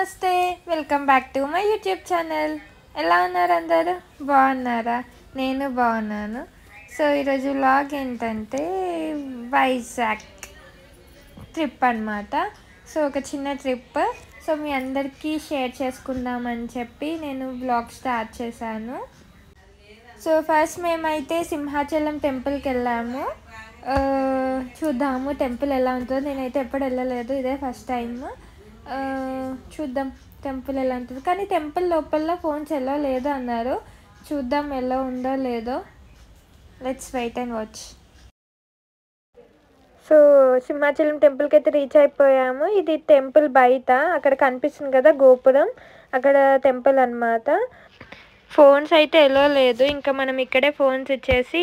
నమస్తే welcome back to my YouTube channel. ఎలా ఉన్నారు అందరూ? బాగున్నారా? నేను బాగున్నాను. సో ఈరోజు వ్లాగ్ ఏంటంటే వైజాగ్ ట్రిప్ అన్నమాట. సో ఒక చిన్న ట్రిప్. సో మీ అందరికీ షేర్ చేసుకుందామని చెప్పి నేను వ్లాగ్ స్టార్ట్ చేశాను. సో ఫస్ట్ మేమైతే సింహాచలం టెంపుల్కి వెళ్ళాము. చూద్దాము టెంపుల్ ఎలా ఉంటుందో. నేనైతే ఎప్పుడు వెళ్ళలేదు, ఇదే ఫస్ట్ టైం. చూద్దాం టెంపుల్ ఎలా ఉంటుంది. కానీ టెంపుల్ లోపల ఫోన్స్ ఎలా లేదో అన్నారు. చూద్దాం ఎలా ఉందో లేదో. Let's wait and watch. So Simhachalam టెంపుల్కి అయితే రీచ్ అయిపోయాము. ఇది టెంపుల్ బయట అక్కడ కనిపిస్తుంది కదా గోపురం, అక్కడ టెంపుల్ అన్నమాట. ఫోన్స్ అయితే ఎలా లేదు, ఇంకా మనం ఇక్కడే ఫోన్స్ ఇచ్చేసి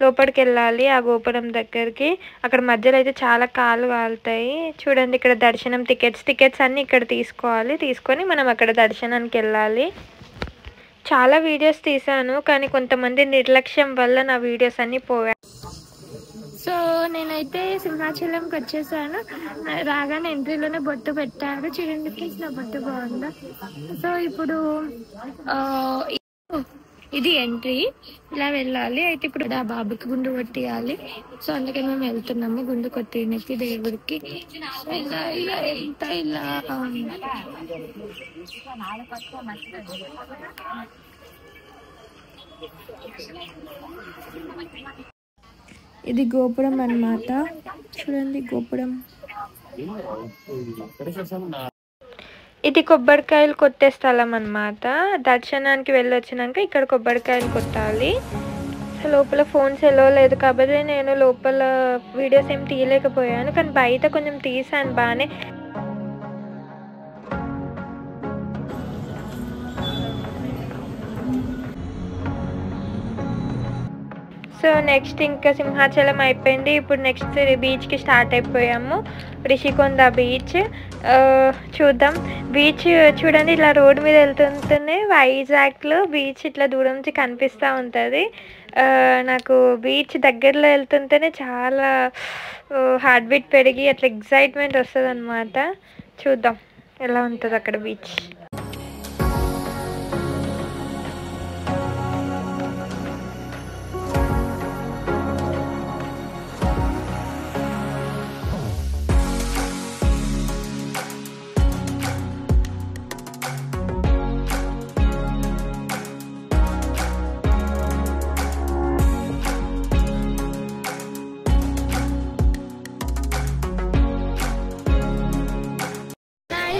లోపలికి వెళ్ళాలి ఆ గోపురం దగ్గరికి. అక్కడ మధ్యలో అయితే చాలా కాళ్ళు కాలుతాయి. చూడండి ఇక్కడ దర్శనం టికెట్స్ అన్నీ ఇక్కడ తీసుకోవాలి. తీసుకొని మనం అక్కడ దర్శనానికి వెళ్ళాలి. చాలా వీడియోస్ తీసాను కానీ కొంతమంది నిర్లక్ష్యం వల్ల నా వీడియోస్ అన్నీ పోయాయి. సో నేనైతే సింహాచలంకి వచ్చేసాను. రాగానే ఎంట్రీలోనే బొట్టు పెట్టారు. చూడండి ప్లీజ్ నా బొట్టు బాగుందా. సో ఇప్పుడు ఇది ఎంట్రీ, ఇలా వెళ్ళాలి. అయితే ఇప్పుడు ఆ బాబుకి గుండు కొట్టియాలి. సో అందుకే మేము వెళ్తున్నాము గుండు కొట్టినకి దేవుడికి. ఇలా ఇలా ఎంత ఇలా ఇది గోపురం అన్నమాట. చూడండి గోపురం. ఇది కొబ్బరికాయలు కొట్టే స్థలం అన్నమాట. దర్శనానికి వెళ్ళొచ్చినాక ఇక్కడ కొబ్బరికాయలు కొట్టాలి. లోపల ఫోన్స్ ఎలా లేదు కాబట్టి నేను లోపల వీడియోస్ ఏం తీయలేకపోయాను, కానీ బయట కొంచెం తీసాను బాగానే. సో నెక్స్ట్ ఇంకా సింహాచలం అయిపోయింది. ఇప్పుడు నెక్స్ట్ బీచ్కి స్టార్ట్ అయిపోయాము. రిషికొండ బీచ్ చూద్దాం. బీచ్ చూడండి ఇలా రోడ్డు మీద వెళ్తుంటేనే వైజాగ్లో బీచ్ ఇట్లా దూరం నుంచి కనిపిస్తూ ఉంటుంది. నాకు బీచ్ దగ్గరలో వెళ్తుంటేనే చాలా హార్ట్ బీట్ పెరిగి అట్లా ఎక్సైట్మెంట్ వస్తుంది అన్నమాట. చూద్దాం ఎలా ఉంటుంది అక్కడ బీచ్.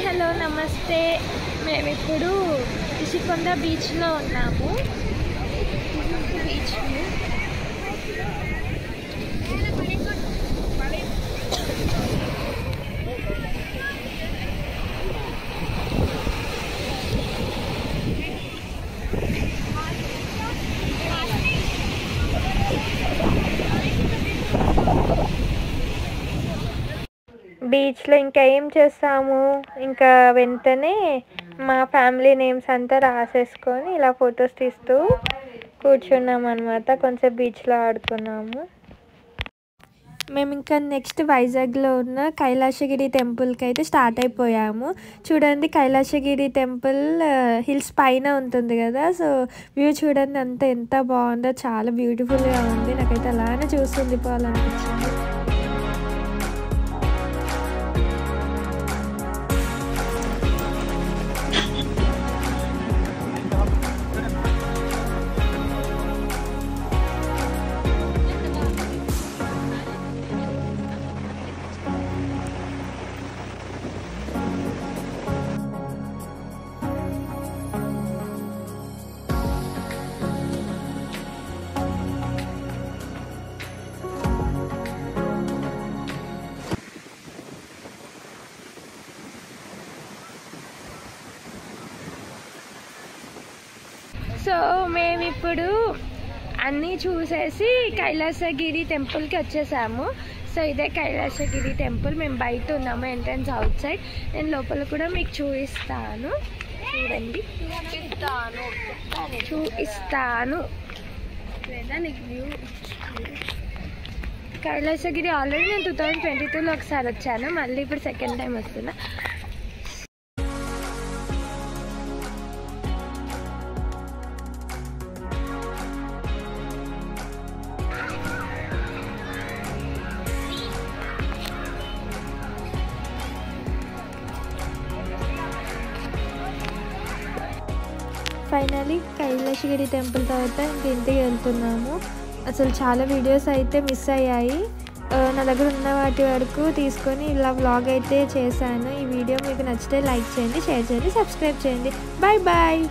హలో నమస్తే. మేము ఇప్పుడు రిషికొండ బీచ్లో ఉన్నాము. బీచ్ బీచ్లో ఇంకా ఏం చేస్తాము, ఇంకా వెంటనే మా ఫ్యామిలీ నేమ్స్ అంతా రాసేసుకొని ఇలా ఫొటోస్ తీస్తూ కూర్చున్నాం అనమాట. కొంచెం బీచ్లో ఆడుకున్నాము. మేము ఇంకా నెక్స్ట్ వైజాగ్లో ఉన్న కైలాసగిరి టెంపుల్కి అయితే స్టార్ట్ అయిపోయాము. చూడండి కైలాసగిరి టెంపుల్ హిల్స్ పైన ఉంటుంది కదా. సో వ్యూ చూడండి అంత ఎంత బాగుందో, చాలా బ్యూటిఫుల్గా ఉంది. నాకైతే అలానే చూస్తుంది పోవాలనిపించింది. సో మేము ఇప్పుడు అన్నీ చూసేసి కైలాసగిరి టెంపుల్కి వచ్చేసాము. సో ఇదే కైలాసగిరి టెంపుల్. మేము బయట ఉన్నాము, ఎంట్రన్స్ అవుట్ సైడ్. నేను లోపల కూడా మీకు చూపిస్తాను. చూడండి చూపిస్తాను. కైలాసగిరి ఆల్రెడీ నేను 2022లో ఒకసారి వచ్చాను, మళ్ళీ ఇప్పుడు సెకండ్ టైం వస్తున్నా. ఫైనలీ కైలాసగిరి టెంపుల్ తర్వాత ఇంటికి వెళ్తున్నాము. అసలు చాలా వీడియోస్ అయితే మిస్ అయ్యాయి. నా దగ్గర ఉన్న వాటి వరకు తీసుకొని ఇలా వ్లాగ్ అయితే చేశాను. ఈ వీడియో మీకు నచ్చితే లైక్ చేయండి, షేర్ చేయండి, సబ్స్క్రైబ్ చేయండి. Bye bye.